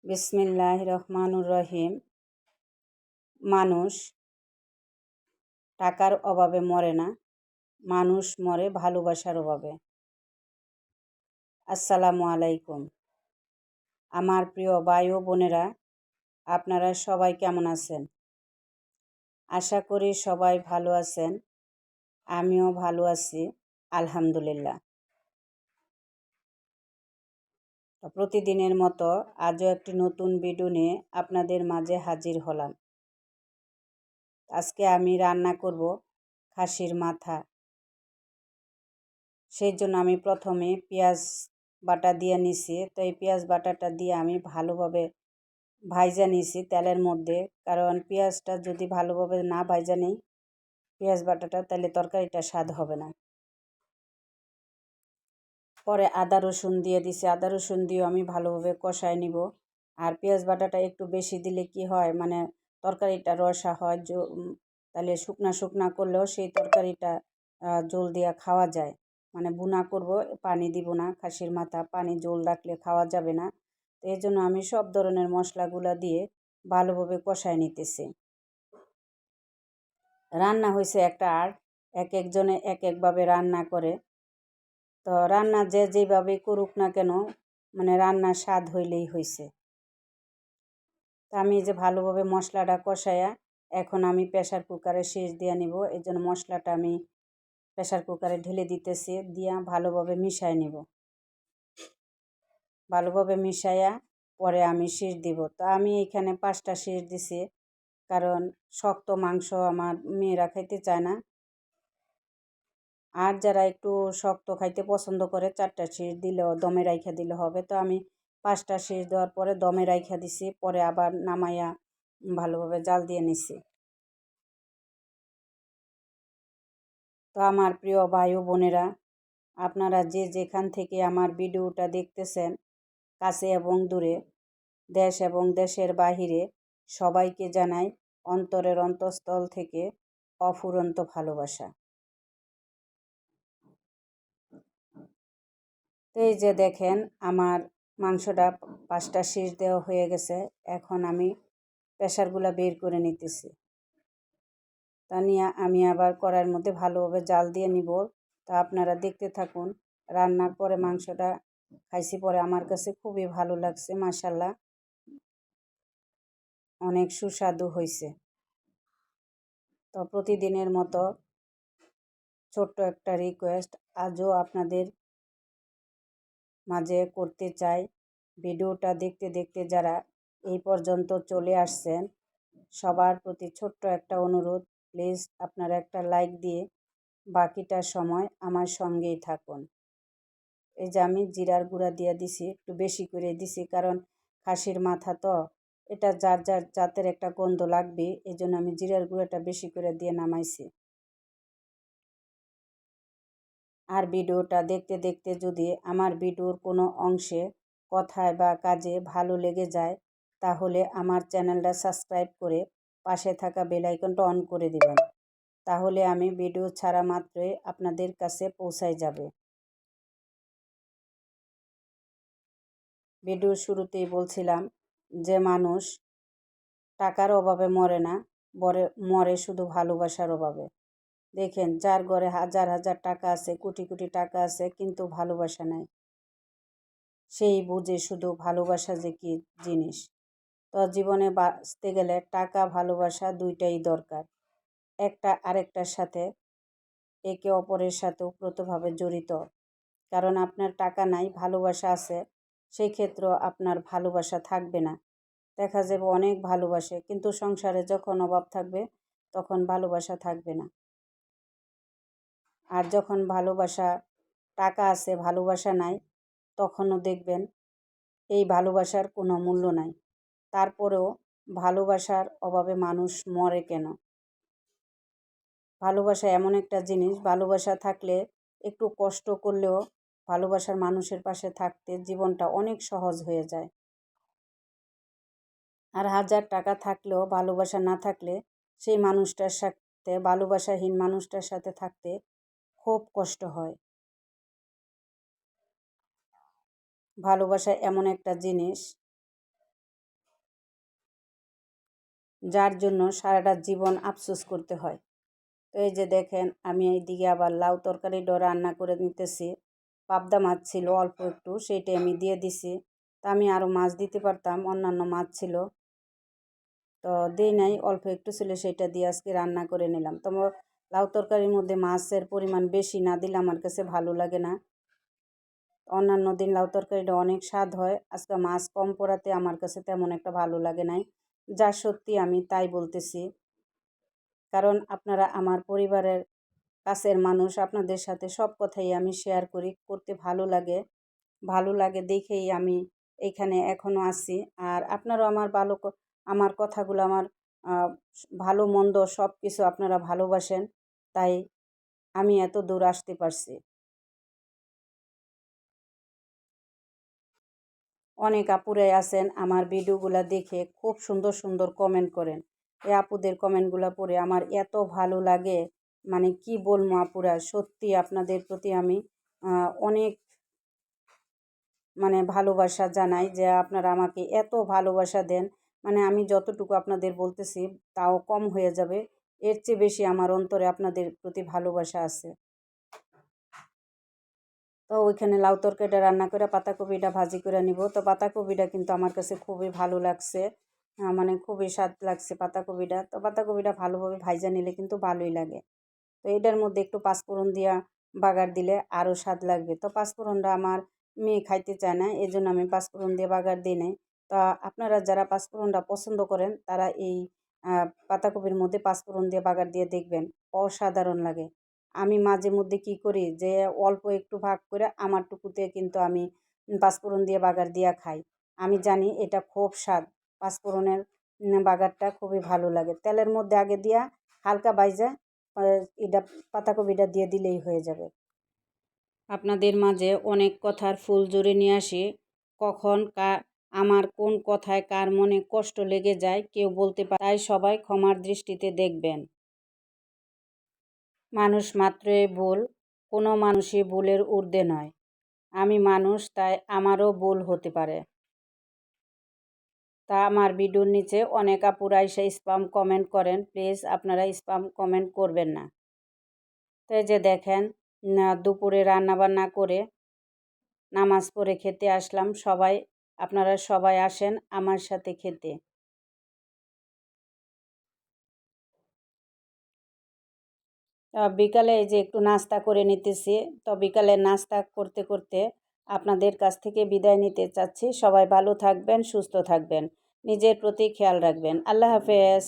বিসমিল্লাহির রহমানুর রহিম। মানুষ টাকার অভাবে মরে না, মানুষ মরে ভালোবাসার অভাবে। আসসালামু আলাইকুম। আমার প্রিয় ভাই ও বোনেরা, আপনারা সবাই কেমন আছেন? আশা করি সবাই ভালো আছেন। আমিও ভালো আছি, আলহামদুলিল্লাহ। প্রতিদিনের মতো আজও একটি নতুন ভিডিও নিয়ে আপনাদের মাঝে হাজির হলাম। আজকে আমি রান্না করব খাসির মাথা। সেই জন্য আমি প্রথমে পেঁয়াজ বাটা দিয়ে নিছি। তো এই পেঁয়াজ বাটাটা দিয়ে আমি ভালোভাবে ভাইজা নিছি তেলের মধ্যে, কারণ পেঁয়াজটা যদি ভালোভাবে না ভাইজা নিই পেঁয়াজ বাটাটা, তাহলে তরকারিটা স্বাদ হবে না। পরে আদা রসুন দিয়ে দিছি, আদা রসুন দিয়েও আমি ভালোভাবে কষায় নিব। আর পেঁয়াজ বাটাটা একটু বেশি দিলে কি হয়, মানে তরকারিটা রসা হয়, তাহলে শুকনা শুকনা করলেও সেই তরকারিটা জল দিয়ে খাওয়া যায়। মানে ভুনা করব, পানি দিব না, খাসির মাথা পানি জল রাখলে খাওয়া যাবে না। তো এই জন্য আমি সব ধরনের মশলাগুলো দিয়ে ভালোভাবে কষায় নিতেছি। রান্না হয়েছে একটা আর্ট, এক একজনে এক একভাবে রান্না করে। তো রান্না যে যেভাবে করুক না কেন, মানে রান্নার স্বাদ হইলেই হয়েছে। তো আমি যে ভালোভাবে মশলাটা কষায়া এখন আমি প্রেসার কুকারে সেচ দিয়ে নিব। এই জন্য মশলাটা আমি প্রেসার কুকারে ঢেলে দিতেছি, দিয়া ভালোভাবে মিশাই নিব। ভালোভাবে মিশাইয়া পরে আমি সেচ দিব। তো আমি এখানে 5টা সেচ দিছি, কারণ শক্ত মাংস আমার মেয়েরা খাইতে চায় না। আর যারা একটু শক্ত খাইতে পছন্দ করে 4টা সেচ দিলেও দমে রাইখা দিলে হবে। তো আমি 5টা সেচ দেওয়ার পরে দমে রাইখা দিছি, পরে আবার নামাইয়া ভালোভাবে জাল দিয়ে নিছি। তো আমার প্রিয় ভাই ও বোনেরা, আপনারা যে যেখান থেকে আমার ভিডিওটা দেখতেছেন, কাছে এবং দূরে, দেশ এবং দেশের বাহিরে, সবাইকে জানাই অন্তরের অন্তঃস্থল থেকে অফুরন্ত ভালোবাসা। তো এই যে দেখেন, আমার মাংসটা 5টা সেচ দেওয়া হয়ে গেছে। এখন আমি প্রেসারগুলো বের করে নিতেছি। তা নিয়ে আমি আবার কড়াইয়ের মধ্যে ভালোভাবে জাল দিয়ে নিব। তা আপনারা দেখতে থাকুন। রান্নার পরে মাংসটা খাইছি, পরে আমার কাছে খুবই ভালো লাগছে, মাশাআল্লাহ, অনেক সুস্বাদু হয়েছে। তো প্রতিদিনের মতো ছোট্ট একটা রিকোয়েস্ট আজও আপনাদের মাঝে করতে চাই। ভিডিওটা দেখতে দেখতে যারা এই পর্যন্ত চলে আসছেন, সবার প্রতি ছোট্ট একটা অনুরোধ, প্লিজ আপনারা একটা লাইক দিয়ে বাকিটা সময় আমার সঙ্গেই থাকুন। এই যে আমি জিরার গুঁড়া দিয়ে দিছি, একটু বেশি করে দিছি, কারণ খাসির মাথা তো এটা যার যার জাতের একটা গন্ধ লাগবে, এই জন্য আমি জিরার গুঁড়াটা বেশি করে দিয়ে নামাইছি। আর ভিডিওটা দেখতে দেখতে যদি আমার ভিডিওর কোনো অংশে কথায় বা কাজে ভালো লেগে যায়, তাহলে আমার চ্যানেলটা সাবস্ক্রাইব করে পাশে থাকা বেল আইকনটা অন করে দিবেন। তাহলে আমি ভিডিও ছাড়া মাত্রই আপনাদের কাছে পৌঁছায় যাবে। ভিডিওর শুরুতেই বলছিলাম যে মানুষ টাকার অভাবে মরে না, মরে শুধু ভালোবাসার অভাবে। দেখেন, যার ঘরে হাজার হাজার টাকা আছে, কোটি কোটি টাকা আছে, কিন্তু ভালোবাসা নাই, সেই বুঝে শুধু ভালোবাসা যে কি জিনিস। তো জীবনে বাঁচতে গেলে টাকা ভালোবাসা দুইটাই দরকার, একটা আরেকটার সাথে একে অপরের সাথে ওতপ্রোতভাবে জড়িত। কারণ আপনার টাকা নাই, ভালোবাসা আছে, সেই ক্ষেত্রেও আপনার ভালোবাসা থাকবে না। দেখা যাবে অনেক ভালোবাসে, কিন্তু সংসারে যখন অভাব থাকবে তখন ভালোবাসা থাকবে না। আর যখন ভালোবাসা, টাকা আছে ভালোবাসা নাই, তখনও দেখবেন এই ভালোবাসার কোনো মূল্য নাই। তারপরেও ভালোবাসার অভাবে মানুষ মরে কেন? ভালোবাসা এমন একটা জিনিস, ভালোবাসা থাকলে একটু কষ্ট করলেও ভালোবাসার মানুষের পাশে থাকতে জীবনটা অনেক সহজ হয়ে যায়। আর হাজার টাকা থাকলেও ভালোবাসা না থাকলে সেই মানুষটার সাথে, ভালোবাসাহীন মানুষটার সাথে থাকতে খুব কষ্ট হয়। ভালোবাসা এমন একটা জিনিস, যার জন্য সারাটা জীবন আফসোস করতে হয়। তো এই যে দেখেন আমি এইদিকে আবার লাউ তরকারিটাও রান্না করে নিতেছি। পাবদা মাছ ছিল অল্প একটু, সেইটাই আমি দিয়ে দিছি। তা আমি আরও মাছ দিতে পারতাম, অন্যান্য মাছ ছিল তো দিই নাই, অল্প একটু ছিল সেটা দিয়ে আজকে রান্না করে নিলাম। তো লাউ তরকারির মধ্যে মাছের পরিমাণ বেশি না দিলে আমার কাছে ভালো লাগে না। অন্যান্য দিন লাউ তরকারিটা অনেক স্বাদ হয়, আজকে মাছ কম পড়াতে আমার কাছে তেমন একটা ভালো লাগে নাই। যা সত্যি আমি তাই বলতেছি, কারণ আপনারা আমার পরিবারের কাছের মানুষ, আপনাদের সাথে সব কথাই আমি শেয়ার করি, করতে ভালো লাগে দেখেই আমি এইখানে এখনও আছি। আর আপনারাও আমার কথাগুলো, আমার ভালো মন্দ সব কিছু আপনারা ভালোবাসেন, তাই আমি এত দূর আসতে পারছি। অনেক আপুরাই আছেন আমার ভিডিওগুলো দেখে খুব সুন্দর সুন্দর কমেন্ট করেন। এই আপুদের কমেন্টগুলো পড়ে আমার এত ভালো লাগে, মানে কি বলবো আপুরা, সত্যি আপনাদের প্রতি আমি অনেক মানে ভালোবাসা জানাই যে আপনারা আমাকে এত ভালোবাসা দেন। মানে আমি যতটুকু আপনাদের বলতেছি তাও কম হয়ে যাবে, এর চেয়ে বেশি আমার অন্তরে আপনাদের প্রতি ভালোবাসা আছে। তো ওইখানে লাউ তরকারিটা রান্না করে পাতাকপিটা ভাজি করে নিব। তো পাতাকপিটা কিন্তু আমার কাছে খুবই ভালো লাগছে, মানে খুবই স্বাদ লাগছে পাতাকপিটা। তো পাতাকপিটা ভালোভাবে ভাইজা নিলে কিন্তু ভালোই লাগে। তো এটার মধ্যে একটু পাঁচফোড়ন দিয়া বাগার দিলে আরও স্বাদ লাগবে। তো পাঁচফোড়নটা আমার মেয়ে খাইতে চায় না, এই জন্য আমি পাঁচফোড়ন দিয়ে বাগার দিই নাই। তা আপনারা যারা পাঁচফোড়নটা পছন্দ করেন তারা এই পাতাকপির মধ্যে পাঁচফোড়ন দিয়ে বাগার দিয়ে দেখবেন, অসাধারণ লাগে। আমি মাঝে মধ্যে কী করি যে অল্প একটু ভাগ করে আমার টুকুতে কিন্তু আমি পাঁচফোড়ন দিয়ে বাগার দিয়া খাই। আমি জানি এটা খুব স্বাদ, পাঁচফোড়নের বাগারটা খুবই ভালো লাগে। তেলের মধ্যে আগে দিয়া হালকা বাইজা এটা পাতাকপিটা দিয়ে দিলেই হয়ে যাবে। আপনাদের মাঝে অনেক কথার ফুল জুড়ে নিয়ে আসি, কখন আমার কোন কথায় কার মনে কষ্ট লেগে যায় কেউ বলতে পারে, তাই সবাই ক্ষমার দৃষ্টিতে দেখবেন। মানুষ মাত্রই ভুল, কোনো মানুষই ভুলের ঊর্ধ্বে নয়। আমি মানুষ, তাই আমারও ভুল হতে পারে। তা আমার ভিডিওর নিচে অনেক আপুরা এসে স্প্যাম কমেন্ট করেন, প্লিজ আপনারা স্প্যাম কমেন্ট করবেন না। তো এই যে দেখেন দুপুরে রান্নাবান্না করে নামাজ পড়ে খেতে আসলাম। আপনারা সবাই আসেন আমার সাথে খেতে। বিকালে এই যে একটু নাস্তা করে নিতেছি। তো বিকালে নাস্তা করতে করতে আপনাদের কাছ থেকে বিদায় নিতে চাচ্ছি। সবাই ভালো থাকবেন, সুস্থ থাকবেন, নিজের প্রতি খেয়াল রাখবেন। আল্লাহ হাফেজ।